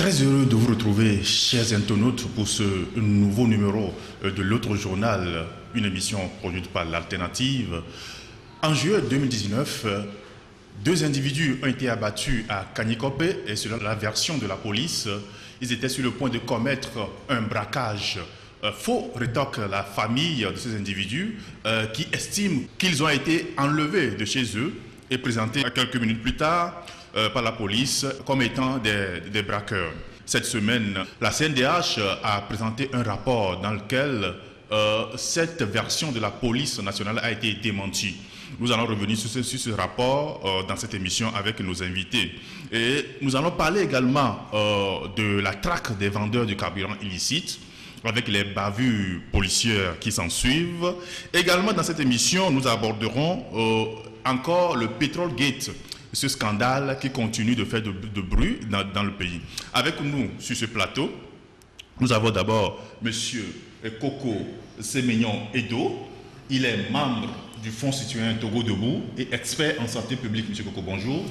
Très heureux de vous retrouver, chers internautes, pour ce nouveau numéro de l'autre journal, une émission produite par l'Alternative. En juillet 2019, deux individus ont été abattus à Kanyikope et selon la version de la police, ils étaient sur le point de commettre un braquage. Faux rétorque la famille de ces individus qui estiment qu'ils ont été enlevés de chez eux et présentés quelques minutes plus tard par la police comme étant des braqueurs. Cette semaine, la CNDH a présenté un rapport dans lequel cette version de la police nationale a été démentie. Nous allons revenir sur ce rapport dans cette émission avec nos invités. Et nous allons parler également de la traque des vendeurs du carburant illicite, avec les bavures policières qui s'en suivent. Également dans cette émission, nous aborderons encore le Petrol Gate, ce scandale qui continue de faire de bruit dans le pays. Avec nous sur ce plateau, nous avons d'abord M. Koko Semenyon Edo. Il est membre du Fonds citoyen Togo Debout et expert en santé publique. M. Koko, bonjour.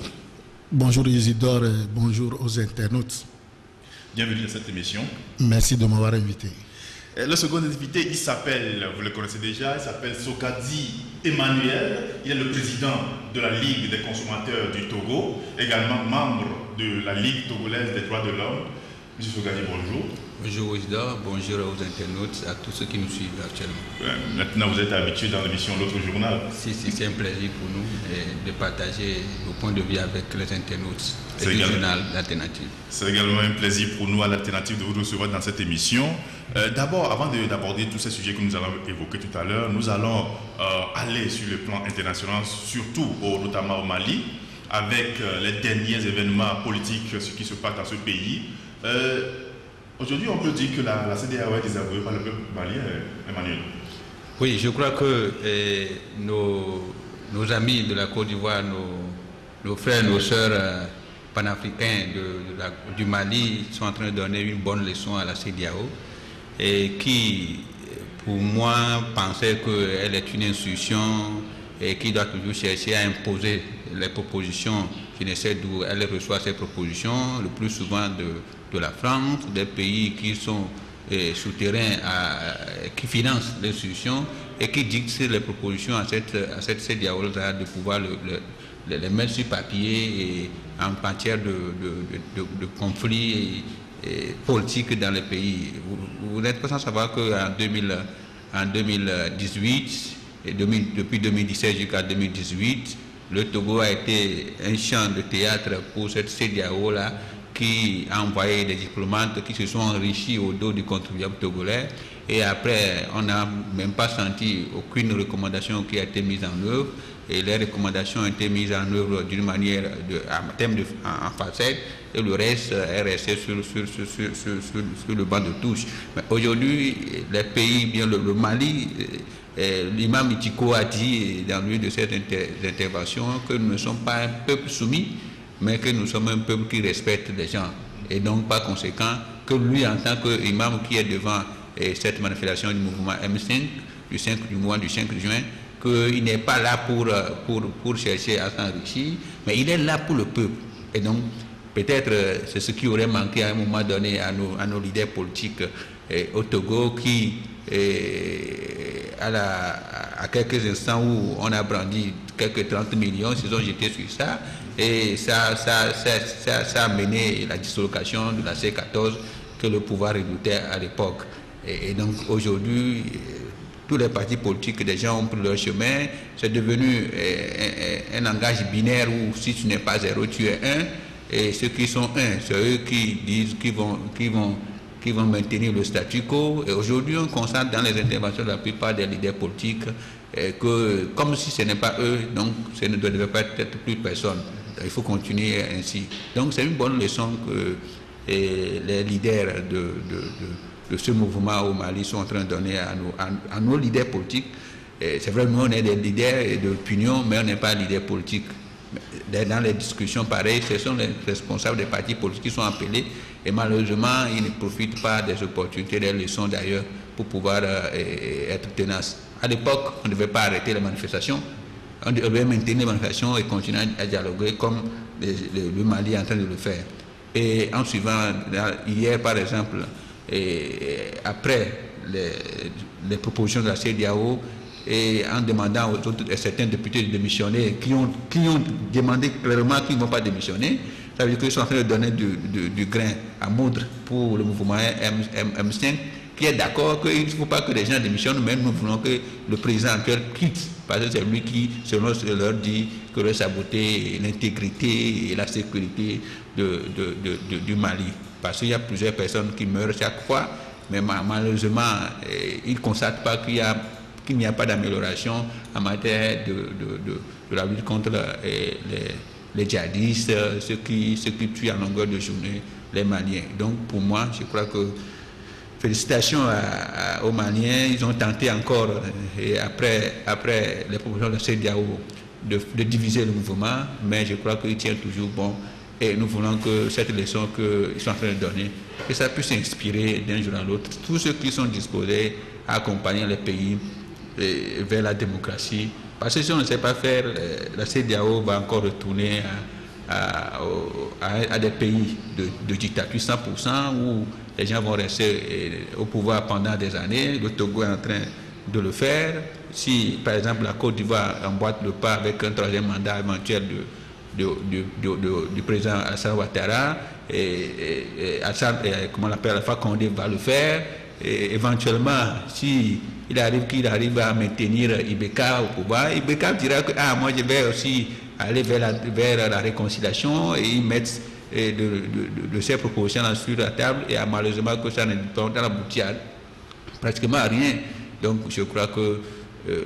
Bonjour Isidore et bonjour aux internautes. Bienvenue dans cette émission. Merci de m'avoir invité. Le second invité, il s'appelle, vous le connaissez déjà, il s'appelle Sokadi Emmanuel. Il est le président de la Ligue des consommateurs du Togo, également membre de la Ligue togolaise des droits de l'homme. M. Sokadi, bonjour. Bonjour Isidore, bonjour aux internautes, à tous ceux qui nous suivent actuellement. Maintenant, vous êtes habitué dans l'émission L'autre journal. Si, c'est un plaisir pour nous de partager nos points de vue avec les internautes du journal L'Alternative. C'est également un plaisir pour nous à L'Alternative de vous recevoir dans cette émission. D'abord, avant d'aborder tous ces sujets que nous allons évoquer tout à l'heure, nous allons aller sur le plan international, surtout notamment au Mali, avec les derniers événements politiques, ce qui se passe dans ce pays. Aujourd'hui, on peut dire que la CEDEAO est désavouée par le peuple malien, Emmanuel. Oui, je crois que nos amis de la Côte d'Ivoire, nos frères, nos sœurs panafricains du Mali sont en train de donner une bonne leçon à la CEDEAO et qui, pour moi, pensait qu'elle est une institution et qui doit toujours chercher à imposer les propositions qui ne sait d'où elle reçoit ces propositions, le plus souvent de la France, des pays qui sont souterrains, qui financent l'institution et qui dictent les propositions à cette CEDEAO de pouvoir les mettre sur papier et en matière de conflits politiques dans les pays. Vous n'êtes pas sans savoir qu'en 2018, et depuis 2017 jusqu'à 2018, le Togo a été un champ de théâtre pour cette CEDEAO-là qui a envoyé des diplomates qui se sont enrichis au dos du contribuable togolais. Et après, on n'a même pas senti aucune recommandation qui a été mise en œuvre. Et les recommandations ont été mises en œuvre d'une manière en facette. Et le reste est resté sur le banc de touche. Mais aujourd'hui, les pays, bien le Mali, l'imam Itiko a dit dans l'une de ces interventions que nous ne sommes pas un peuple soumis, mais que nous sommes un peuple qui respecte les gens. Et donc, par conséquent, que lui, en tant qu'imam qui est devant cette manifestation du mouvement M5, du 5 juin, qu'il n'est pas là pour chercher à s'enrichir, mais il est là pour le peuple. Et donc, peut-être c'est ce qui aurait manqué à un moment donné à nos leaders politiques au Togo qui, à quelques instants où on a brandi quelques 30 millions, se sont jetés sur ça. Et ça a mené la dislocation de la C14 que le pouvoir redoutait à l'époque. Et donc aujourd'hui, tous les partis politiques, des gens ont pris leur chemin. C'est devenu un langage binaire où si tu n'es pas 0, tu es 1. Et ceux qui sont 1, c'est eux qui disent qu'ils vont maintenir le statu quo. Et aujourd'hui, on constate dans les interventions de la plupart des leaders politiques que, comme si ce n'est pas eux, donc ce ne devait pas être plus personne. Il faut continuer ainsi. Donc c'est une bonne leçon que les leaders de ce mouvement au Mali sont en train de donner à nos leaders politiques. C'est vrai, nous on est des leaders d'opinion, mais on n'est pas leaders politiques. Dans les discussions pareilles, ce sont les responsables des partis politiques qui sont appelés et malheureusement, ils ne profitent pas des opportunités, des leçons d'ailleurs pour pouvoir être tenaces. À l'époque, on ne devait pas arrêter les manifestations. On devait maintenir les manifestations et continuer à dialoguer comme le Mali est en train de le faire. Et en suivant, hier par exemple, après les propositions de la CEDEAO, et en demandant à certains députés de démissionner, qui ont demandé clairement qu'ils ne vont pas démissionner, ça veut dire qu'ils sont en train de donner du grain à moudre pour le mouvement M5, qui est d'accord qu'il ne faut pas que les gens démissionnent, mais nous voulons que le président actuel quitte, parce que c'est lui qui, selon leur dit, que veut saboter l'intégrité et la sécurité du Mali. Parce qu'il y a plusieurs personnes qui meurent chaque fois, mais malheureusement, ils ne constatent pas qu'il n'y a pas d'amélioration en matière de la lutte contre les djihadistes, ceux qui tuent en longueur de journée les Maliens. Donc pour moi, je crois que félicitations aux Maliens, ils ont tenté encore, et après les propositions de la CEDEAO, de diviser le mouvement, mais je crois qu'il tient toujours bon. Et nous voulons que cette leçon qu'ils sont en train de donner, que ça puisse inspirer d'un jour à l'autre tous ceux qui sont disposés à accompagner les pays vers la démocratie. Parce que si on ne sait pas faire, la CEDEAO va encore retourner à des pays de dictature 100%, où les gens vont rester au pouvoir pendant des années. Le Togo est en train de le faire. Si, par exemple, la Côte d'Ivoire emboîte le pas avec un troisième mandat éventuel du président Alassane Ouattara, comment on l'appelle, Alpha Condé va le faire. Et éventuellement, si qu'il arrive à maintenir Ibeka au pouvoir, Ibeka dira que moi je vais aussi aller vers la réconciliation, et ils mettent de ces propositions sur la table, et malheureusement que ça n'aboutit à pratiquement à rien. Donc je crois que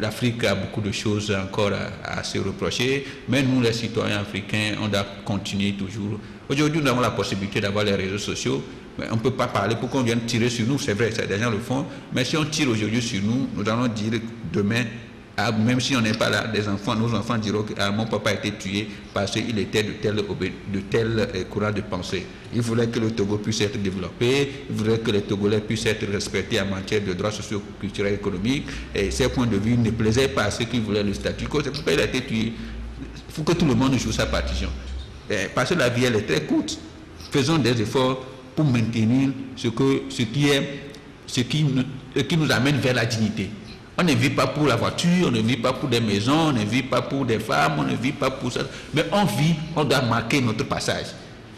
l'Afrique a beaucoup de choses encore à se reprocher, mais nous les citoyens africains, on doit continuer toujours. Aujourd'hui nous avons la possibilité d'avoir les réseaux sociaux, mais on ne peut pas parler pour qu'on vienne tirer sur nous, c'est vrai, des gens le font, mais si on tire aujourd'hui sur nous, nous allons dire demain, même si on n'est pas là, nos enfants diront que mon papa a été tué parce qu'il était de tel courant de pensée. Il voulait que le Togo puisse être développé, il voulait que les Togolais puissent être respectés en matière de droits sociaux, culturels, économiques, et ces points de vue ne plaisaient pas à ceux qui voulaient le statu quo, c'est pourquoi il a été tué. Il faut que tout le monde joue sa partition. Parce que la vie, elle est très courte. Faisons des efforts pour maintenir ce qui nous amène vers la dignité. On ne vit pas pour la voiture, on ne vit pas pour des maisons, on ne vit pas pour des femmes, on ne vit pas pour ça. Mais on doit marquer notre passage.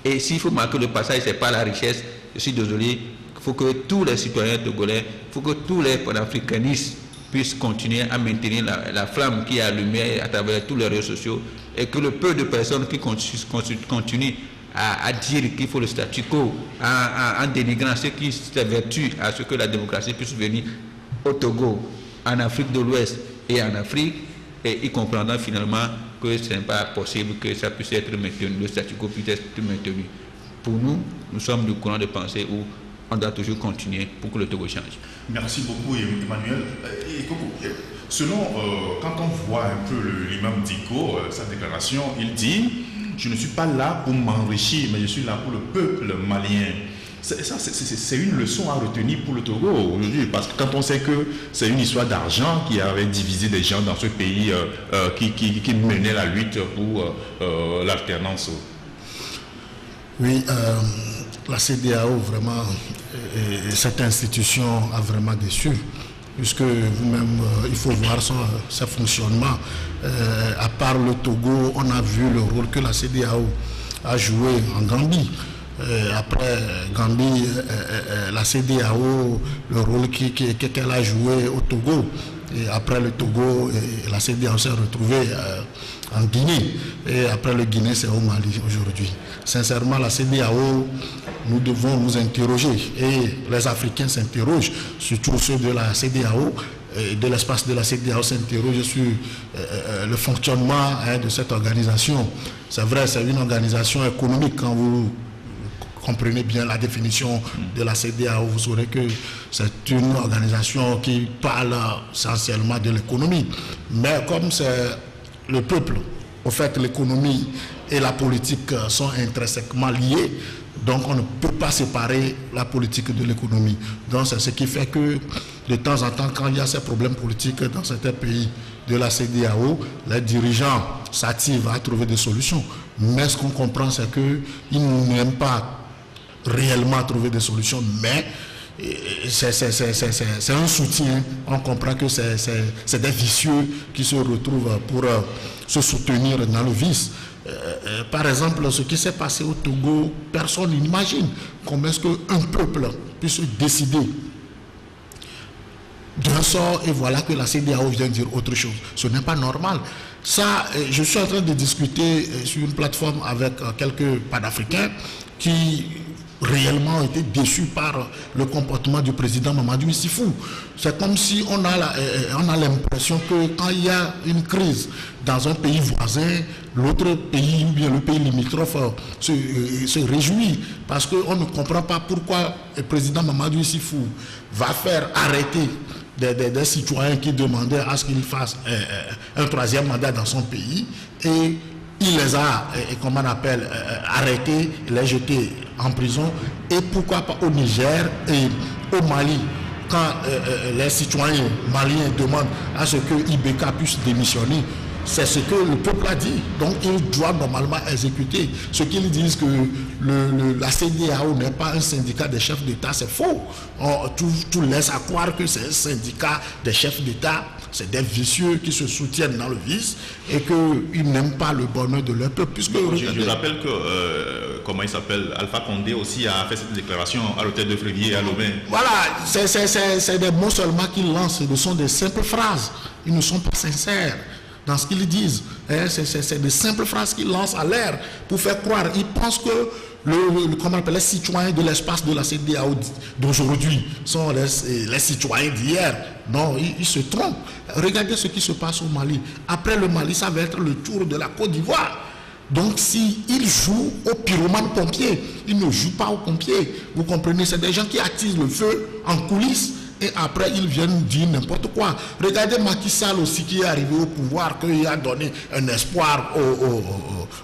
Et s'il faut marquer le passage, ce n'est pas la richesse. Je suis désolé, il faut que tous les citoyens togolais, il faut que tous les panafricanistes puissent continuer à maintenir la flamme qui est allumée à travers tous les réseaux sociaux, et que le peu de personnes qui continuent à dire qu'il faut le statu quo, en dénigrant ceux qui s'évertuent à ce que la démocratie puisse venir au Togo, en Afrique de l'Ouest et en Afrique, et ils comprendront finalement que ce n'est pas possible que ça puisse être maintenu, le statu quo puisse être maintenu. Pour nous, nous sommes du courant de pensée où on doit toujours continuer pour que le Togo change. Merci beaucoup Emmanuel. Quand on voit un peu l'imam Dicko, sa déclaration, il dit « Je ne suis pas là pour m'enrichir, mais je suis là pour le peuple malien ». C'est une leçon à retenir pour le Togo aujourd'hui, parce que quand on sait que c'est une histoire d'argent qui avait divisé des gens dans ce pays qui menait la lutte pour l'alternance. Oui, la CEDEAO, vraiment, cette institution a vraiment déçu, puisque vous-même, il faut voir son fonctionnement. À part le Togo, on a vu le rôle que la CEDEAO a joué en Gambie. Après Gambie, la CEDEAO, le rôle qu'elle a joué au Togo. Et après le Togo, la CEDEAO s'est retrouvée en Guinée. Et après le Guinée, c'est au Mali aujourd'hui. Sincèrement, la CEDEAO, nous devons nous interroger. Et les Africains s'interrogent, surtout ceux de la CEDEAO, de l'espace de la CEDEAO s'interrogent sur le fonctionnement de cette organisation. C'est vrai, c'est une organisation économique. Quand vous comprenez bien la définition de la CEDEAO, vous saurez que c'est une organisation qui parle essentiellement de l'économie. Mais comme c'est le peuple, au fait, l'économie et la politique sont intrinsèquement liées, donc on ne peut pas séparer la politique de l'économie. Donc c'est ce qui fait que de temps en temps, quand il y a ces problèmes politiques dans certains pays de la CEDEAO, les dirigeants s'activent à trouver des solutions. Mais ce qu'on comprend, c'est qu'ils n'aiment pas réellement trouver des solutions, mais c'est un soutien. On comprend que c'est des vicieux qui se retrouvent pour se soutenir dans le vice. Par exemple, ce qui s'est passé au Togo, personne n'imagine comment est-ce qu'un peuple puisse décider d'un sort et voilà que la CEDEAO vient dire autre chose. Ce n'est pas normal. Ça, je suis en train de discuter sur une plateforme avec quelques panafricains qui réellement ont été déçus par le comportement du président Mamadou Issifou. C'est comme si on a l'impression que quand il y a une crise dans un pays voisin, l'autre pays ou bien le pays limitrophe se réjouit parce qu'on ne comprend pas pourquoi le président Mamadou Issifou va faire arrêter des citoyens qui demandaient à ce qu'il fasse un troisième mandat dans son pays et il les a, comment on appelle, arrêtés, les jetés en prison. Et pourquoi pas au Niger et au Mali, quand les citoyens maliens demandent à ce que Ibeka puisse démissionner, c'est ce que le peuple a dit. Donc il doit normalement exécuter. Ce qu'ils disent que la CEDEAO n'est pas un syndicat des chefs d'État, c'est faux. Tout laisse à croire que c'est un syndicat des chefs d'État. C'est des vicieux qui se soutiennent dans le vice et qu'ils n'aiment pas le bonheur de leur peuple. Puisque, je rappelle que, comment il s'appelle, Alpha Condé aussi a fait cette déclaration à l'hôtel de Frévier à Lomé. Voilà, c'est des mots seulement qu'ils lancent, ce sont des simples phrases. Ils ne sont pas sincères dans ce qu'ils disent. C'est des simples phrases qu'ils lancent à l'air pour faire croire. Ils pensent que comment on appelle, les citoyens de l'espace de la CEDEAO d'aujourd'hui sont les citoyens d'hier. Non, ils se trompent. Regardez ce qui se passe au Mali. Après le Mali, ça va être le tour de la Côte d'Ivoire. Donc, s'ils jouent aux pyromanes pompiers, ils ne jouent pas aux pompiers. Vous comprenez, c'est des gens qui attisent le feu en coulisses et après ils viennent dire n'importe quoi. Regardez Macky Sall aussi qui est arrivé au pouvoir, qui a donné un espoir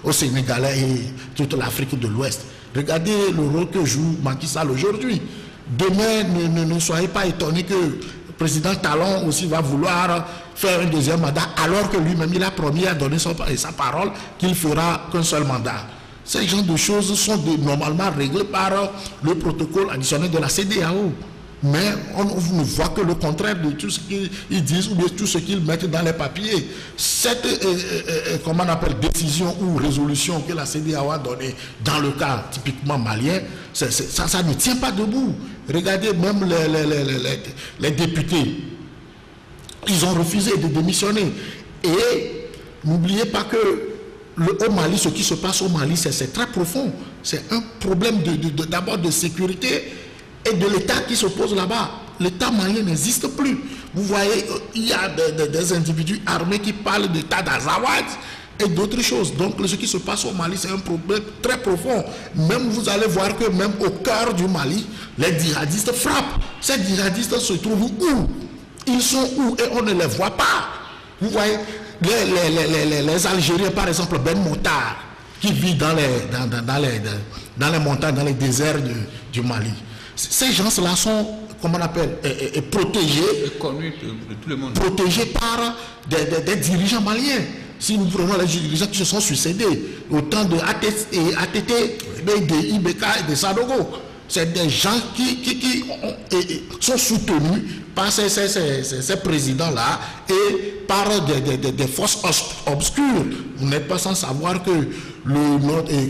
aux Sénégalais et toute l'Afrique de l'Ouest. Regardez le rôle que joue Macky Sall aujourd'hui. Demain, ne soyez pas étonnés que le président Talon aussi va vouloir faire un deuxième mandat alors que lui-même il a promis à donner sa parole qu'il fera qu'un seul mandat. Ces genres de choses sont normalement réglées par le protocole additionnel de la CEDEAO. Mais on ne voit que le contraire de tout ce qu'ils disent ou de tout ce qu'ils mettent dans les papiers. Cette comment on appelle, décision ou résolution que la CEDEAO a donnée dans le cas typiquement malien, ça ne tient pas debout. Regardez même les députés. Ils ont refusé de démissionner. Et n'oubliez pas que au Mali, ce qui se passe au Mali, c'est très profond. C'est un problème d'abord de sécurité et de l'État qui se pose là-bas. L'État malien n'existe plus. Vous voyez, il y a des individus armés qui parlent d'État d'Azawad et d'autres choses. Donc ce qui se passe au Mali, c'est un problème très profond. Même vous allez voir que même au cœur du Mali, les djihadistes frappent. Ces djihadistes se trouvent où? Ils sont où? Et on ne les voit pas. Vous voyez, les Algériens, par exemple, Ben Moutard, qui vit dans les montagnes, dans les déserts du Mali. Ces gens-là sont, comment on appelle, protégés, connus de tout le monde, protégés par des dirigeants maliens. Si nous prenons les dirigeants qui se sont succédés au temps de ATT, de Ibeka et de Sadogo, c'est des gens qui sont soutenus par ces présidents-là et par des forces obscures. Vous n'êtes pas sans savoir que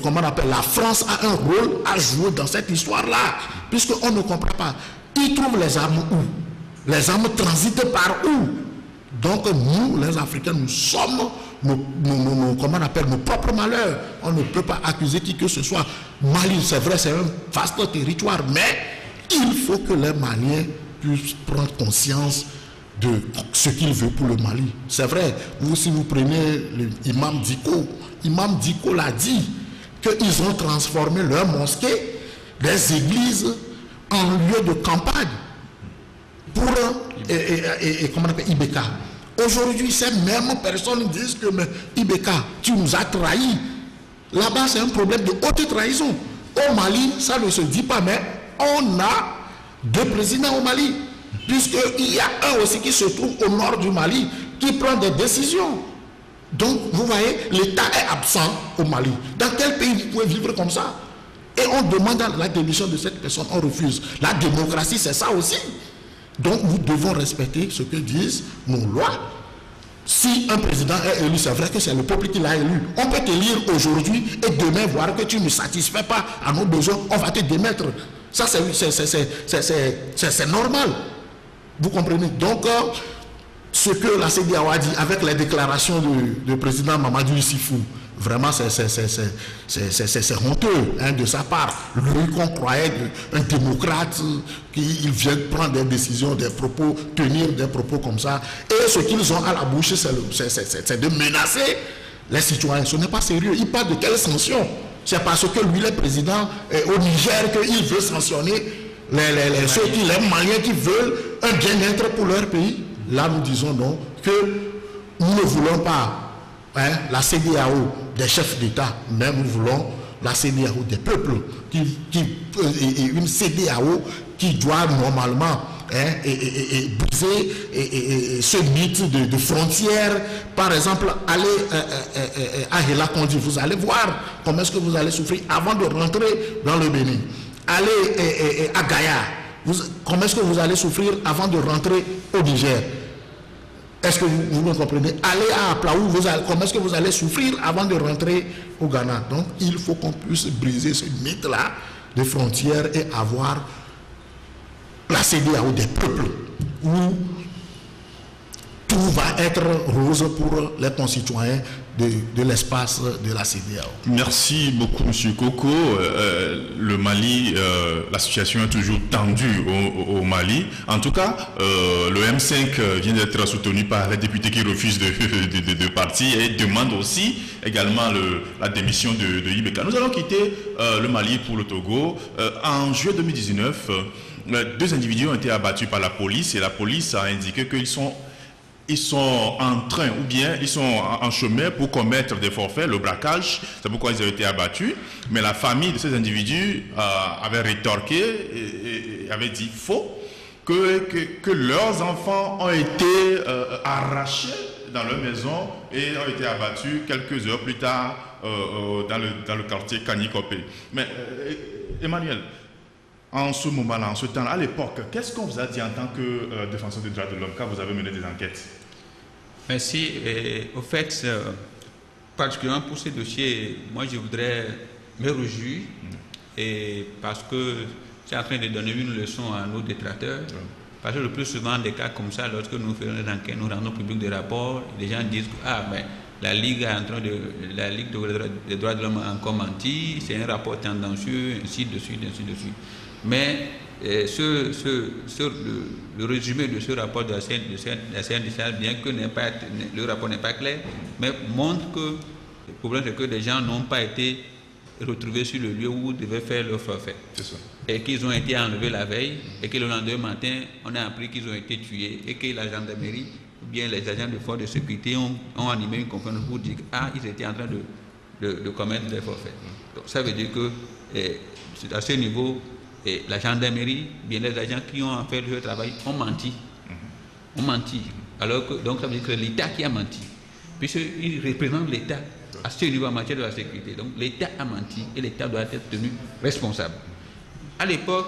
comment on appelle, la France a un rôle à jouer dans cette histoire-là, puisqu'on ne comprend pas. Ils trouvent les armes où? Les armes transitent par où? Donc nous, les Africains, nous sommes comment on appelle, nos propres malheurs. On ne peut pas accuser qui que ce soit. Mali, c'est vrai, c'est un vaste territoire, mais il faut que les Maliens puissent prendre conscience de ce qu'il veut pour le Mali. C'est vrai, si vous prenez l'imam Diko l'a dit, qu'ils ont transformé leurs mosquées, les églises, en lieu de campagne pour comment on appelle, Ibeka. Aujourd'hui, ces mêmes personnes disent que mais Ibeka, tu nous as trahis. Là-bas, c'est un problème de haute trahison. Au Mali, ça ne se dit pas, mais on a deux présidents au Mali. Puisqu'il y a un aussi qui se trouve au nord du Mali, qui prend des décisions. Donc, vous voyez, l'État est absent au Mali. Dans quel pays vous pouvez vivre comme ça? Et on demande la démission de cette personne, on refuse. La démocratie, c'est ça aussi. Donc, nous devons respecter ce que disent nos lois. Si un président est élu, c'est vrai que c'est le peuple qui l'a élu. On peut t'élire aujourd'hui et demain voir que tu ne satisfais pas à nos besoins, on va te démettre. Ça, c'est normal. Vous comprenez? Donc, ce que la CEDEAO a dit avec les déclarations du président Mamadou Issifou, vraiment, c'est honteux hein, de sa part. Lui qu'on croyait un démocrate, qu'il vient prendre des décisions, des propos, tenir des propos comme ça. Et ce qu'ils ont à la bouche, c'est de menacer les citoyens. Ce n'est pas sérieux. Il parle de quelle sanction? C'est parce que lui, le président, au Niger, qu'il veut sanctionner ceux les Maliens qui veulent un bien-être pour leur pays. Là, nous disons donc que nous ne voulons pas la CEDEAO des chefs d'État, mais nous voulons la CEDEAO des peuples, une CEDEAO qui doit normalement briser ce mythe de frontières. Par exemple, aller à Hela-Kondi, vous allez voir comment est-ce que vous allez souffrir avant de rentrer dans le Bénin. Allez à Gaïa, comment est-ce que vous allez souffrir avant de rentrer au Niger? Est-ce que vous me comprenez? Allez à Plaou, comment est-ce que vous allez souffrir avant de rentrer au Ghana? Donc, il faut qu'on puisse briser ce mythe-là de frontières et avoir la CEDEAO des peuples où tout va être rose pour les concitoyens de l'espace de la CEDEAO. Merci beaucoup, M. Koko. Le Mali, la situation est toujours tendue au Mali. En tout cas, le M5 vient d'être soutenu par les députés qui refusent de partir et demande aussi également la démission de Ibeka. Nous allons quitter le Mali pour le Togo. En juillet 2019, 2 individus ont été abattus par la police et la police a indiqué qu'ils sont en train ou bien ils sont en chemin pour commettre des forfaits, le braquage, c'est pourquoi ils ont été abattus. Mais la famille de ces individus avait rétorqué et avait dit faux, que leurs enfants ont été arrachés dans leur maison et ont été abattus quelques heures plus tard dans le quartier Kanyikopé. Mais Emmanuel, en ce moment-là, en ce temps-là, à l'époque, qu'est-ce qu'on vous a dit en tant que défenseur des droits de l'homme quand vous avez mené des enquêtes? Merci. Au fait, particulièrement pour ces dossiers, moi je voudrais me réjouir et parce que c'est en train de donner une leçon à nos détracteurs. Parce que le plus souvent, des cas comme ça, lorsque nous faisons des enquêtes, nous rendons public des rapports, les gens disent que la Ligue des droits de l'homme a encore menti, c'est un rapport tendancieux, ainsi de suite, ainsi de suite. Mais le résumé de ce rapport de la CNDH, bien que le rapport n'est pas clair, mais montre que le problème c'est que des gens n'ont pas été retrouvés sur le lieu où ils devaient faire leur forfait. Et qu'ils ont été enlevés la veille et que le lendemain matin, on a appris qu'ils ont été tués et que la gendarmerie ou bien les agents de force de sécurité ont animé une conférence pour dire qu'ils étaient en train de commettre des forfaits. Donc, ça veut dire que à ce niveau, la gendarmerie, bien les agents qui ont fait le travail ont menti. Ont menti. Alors que, donc ça veut dire que c'est l'État qui a menti. Puisqu'ils représentent l'État à ce niveau en matière de la sécurité. Donc l'État a menti et l'État doit être tenu responsable. À l'époque,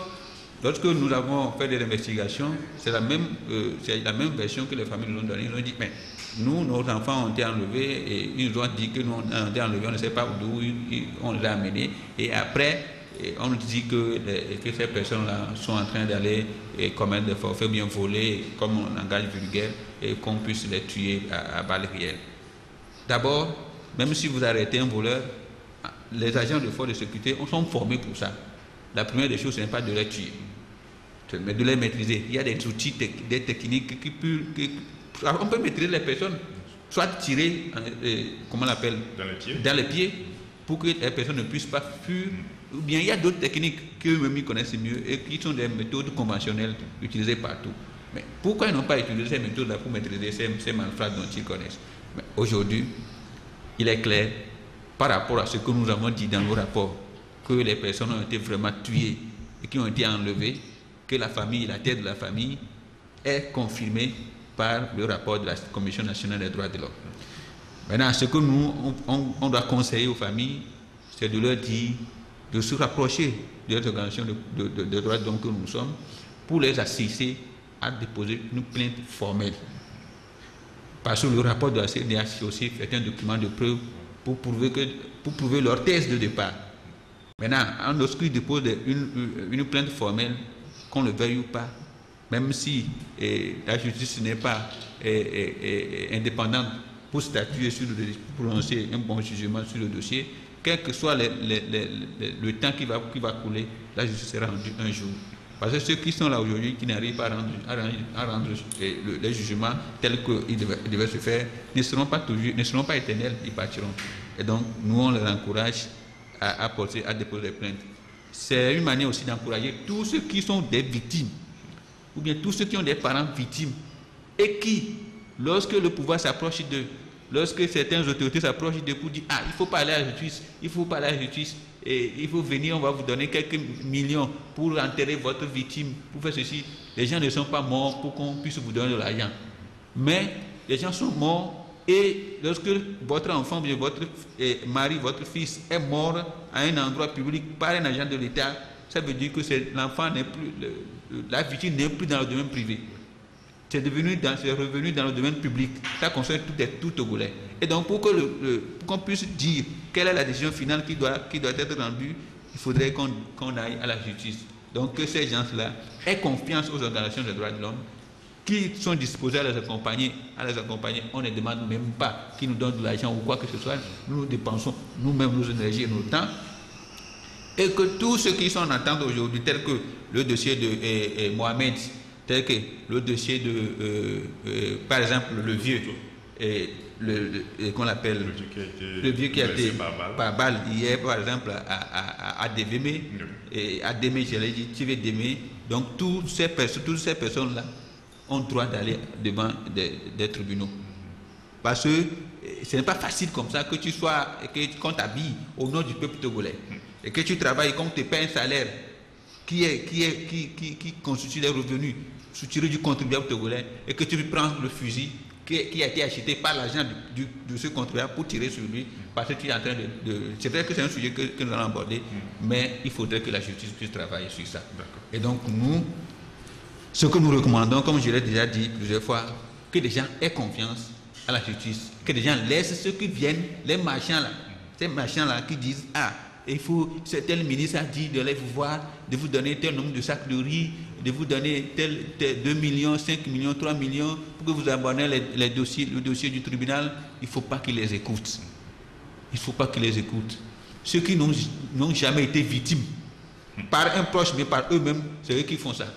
lorsque nous avons fait des investigations, c'est la même version que les familles nous ont donnée. Ils ont dit, mais nous, nos enfants ont été enlevés et ils nous ont dit que nous on été enlevés, on ne sait pas d'où on les a amenés. Et après, on nous dit que ces personnes-là sont en train d'aller commettre des forfaits bien volés, comme un langage vulgaire, et qu'on puisse les tuer à balles réelles. D'abord, même si vous arrêtez un voleur, les agents de force de sécurité sont formés pour ça. La première des choses, ce n'est pas de les tuer, mais de les maîtriser. Il y a des outils, des techniques on peut maîtriser les personnes, soit tirer, comment on l'appelle, dans les pieds, pour que les personnes ne puissent pas fuir. Ou bien il y a d'autres techniques qu'eux-mêmes connaissent mieux et qui sont des méthodes conventionnelles utilisées partout. Mais pourquoi ils n'ont pas utilisé ces méthodes-là pour maîtriser ces malfrats dont ils connaissent? Mais aujourd'hui, il est clair, par rapport à ce que nous avons dit dans nos rapports, que les personnes ont été vraiment tuées et qui ont été enlevées, que la famille, la tête de la famille est confirmée par le rapport de la Commission nationale des droits de l'homme. Maintenant, ce que nous, on doit conseiller aux familles, c'est de leur dire de se rapprocher des organisations de droits de l'homme que nous sommes pour les assister à déposer une plainte formelle. Parce que le rapport de la CNDH aussi est un document de preuve pour prouver leur thèse de départ. Maintenant, lorsqu'ils déposent une plainte formelle, qu'on le veuille ou pas, même si la justice n'est pas indépendante pour statuer sur pour prononcer un bon jugement sur le dossier, quel que soit le temps qui va couler, la justice sera rendue un jour. Parce que ceux qui sont là aujourd'hui, qui n'arrivent pas à rendre les jugements tels qu'ils devaient se faire, ne seront pas éternels, ils partiront. Et donc, nous, on les encourage à déposer des plaintes. C'est une manière aussi d'encourager tous ceux qui sont des victimes, ou bien tous ceux qui ont des parents victimes, et qui, lorsque le pouvoir s'approche d'eux, lorsque certaines autorités s'approchent d'eux pour dire « Ah, il faut parler à la justice, il faut parler à la justice, et il faut venir, on va vous donner quelques millions pour enterrer votre victime, pour faire ceci », les gens ne sont pas morts pour qu'on puisse vous donner de l'argent. Mais les gens sont morts, et lorsque votre enfant, bien votre mari, votre fils est mort à un endroit public par un agent de l'État, ça veut dire que l'enfant n'est plus, la victime n'est plus dans le domaine privé. C'est revenu dans le domaine public. Ça concerne tout Togolais. Et donc, pour qu'on puisse dire quelle est la décision finale qui doit être rendue, il faudrait qu'on aille à la justice. Donc, que ces gens-là aient confiance aux organisations des droits de l'homme, qui sont disposés à les accompagner. On ne demande même pas qu'ils nous donnent de l'argent ou quoi que ce soit. Nous dépensons nous-mêmes nos énergies et nos temps. Et que tous ceux qui sont en attente aujourd'hui, tels que le dossier de Mohamed, tel que le dossier de, par exemple, le vieux, qu'on appelle le vieux qui a été par balle hier, par exemple, à Démémé, et à Démé, je l'ai dit, Démé. Donc, toutes ces personnes-là ont droit d'aller devant des tribunaux. Parce que ce n'est pas facile comme ça qu'on t'habille au nom du peuple togolais, et que tu travailles, qu'on te paie un salaire qui constitue des revenus soutirés du contribuable togolais, et que tu prends le fusil qui a été acheté par l'argent de ce contribuable pour tirer sur lui, parce que tu es en train de... C'est vrai que c'est un sujet que nous allons aborder, mais il faudrait que la justice puisse travailler sur ça. Et donc nous, ce que nous recommandons, comme je l'ai déjà dit plusieurs fois, que les gens aient confiance à la justice, que les gens laissent ceux qui viennent, les marchands là, ces marchands-là qui disent « Ah, il faut, tel ministre a dit de vous voir, de vous donner tel nombre de sacs de riz, de vous donner 2 millions, 5 millions, 3 millions, pour que vous abonnez le dossier du tribunal. » Il ne faut pas qu'ils les écoutent. Il ne faut pas qu'ils les écoutent. Ceux qui n'ont jamais été victimes, par un proche, mais par eux-mêmes, c'est eux qui font ça.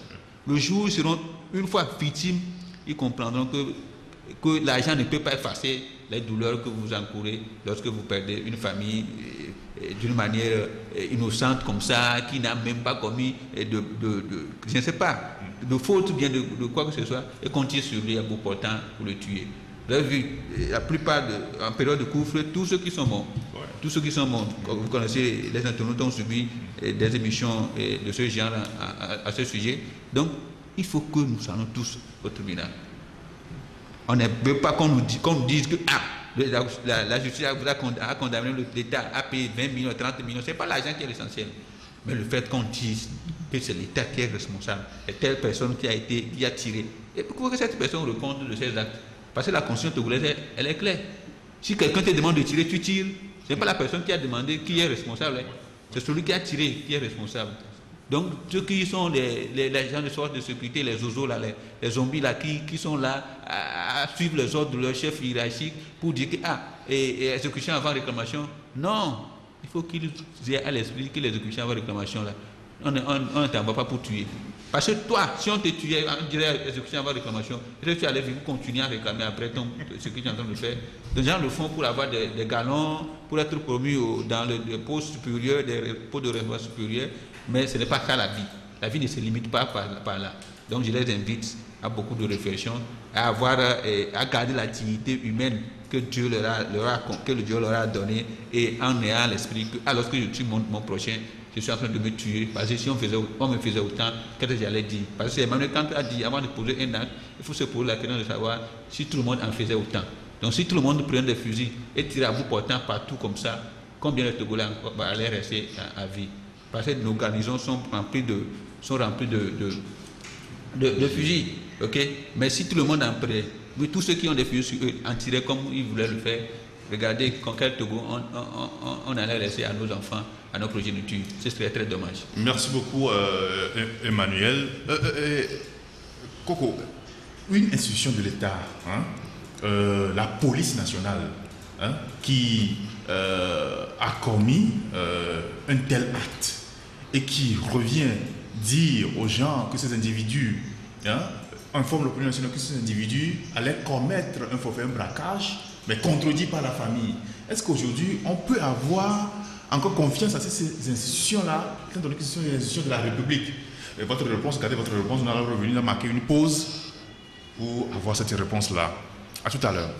Le jour où ils seront une fois victimes, ils comprendront que l'argent ne peut pas effacer les douleurs que vous encourez lorsque vous perdez une famille d'une manière innocente comme ça, qui n'a même pas commis je ne sais pas, de faute ou bien de quoi que ce soit, et qu'on tire sur lui à bout portant pour le tuer. Vous avez vu, la plupart, en période de couvre-feu, tous ceux qui sont morts, vous connaissez, les internautes ont subi des émissions de ce genre à ce sujet. Donc, il faut que nous soyons tous au tribunal. On ne veut pas qu'on nous dise que la justice a condamné l'État à payer 20 millions, 30 millions. Ce n'est pas l'argent qui est l'essentiel. Mais le fait qu'on dise que c'est l'État qui est responsable, et telle personne qui a tiré. Et pourquoi que cette personne répond de ses actes? Parce que la constitution togolaise, elle est claire. Si quelqu'un te demande de tirer, tu tires. Ce n'est pas la personne qui a demandé qui est responsable. C'est celui qui a tiré qui est responsable. Donc, ceux qui sont les gens de force de sécurité, les zozos, là, les zombies là, qui sont là à suivre les ordres de leur chef hiérarchique pour dire que, exécution avant réclamation. Non, il faut qu'ils aient à l'esprit que l'exécution avant réclamation, là, on ne t'envoie pas pour tuer. Parce que toi, si on te tuait, on dirait exécution avant réclamation, tu allais continuer à réclamer après ce que tu es en train de faire. Les gens le font pour avoir des galons, pour être promus dans les postes supérieurs, des postes de responsabilité supérieure, mais ce n'est pas ça la vie. La vie ne se limite pas par là. Donc je les invite à beaucoup de réflexion, à garder la dignité humaine que Dieu leur a donnée, et en ayant à l'esprit que lorsque je tue mon prochain, je suis en train de me tuer, parce que si on me faisait autant, qu'est-ce que j'allais dire? Parce que Emmanuel Kant a dit, avant de poser un acte, il faut se poser la question de savoir si tout le monde en faisait autant. Donc si tout le monde prenait des fusils et tirait à bout portant partout comme ça, combien de Togolais allaient rester à vie? Parce que nos garnisons sont remplies de fusils. Okay? Mais si tout le monde en prenait, oui, tous ceux qui ont des fusils sur eux en tiraient comme ils voulaient le faire. Regardez quel Togo on allait laisser à nos enfants, à nos progénitures. Ce serait très dommage. Merci beaucoup, Emmanuel. Coco, une institution de l'État, hein, la police nationale, hein, qui a commis un tel acte et qui revient dire aux gens que ces individus, hein, informe l'opinion nationale que ces individus allaient commettre un forfait, un braquage, mais contredit par la famille. Est-ce qu'aujourd'hui, on peut avoir encore confiance à ces institutions-là, étant donné que ce sont les institutions de la République? Et votre réponse, regardez votre réponse, nous allons revenir à marquer une pause pour avoir cette réponse-là. À tout à l'heure.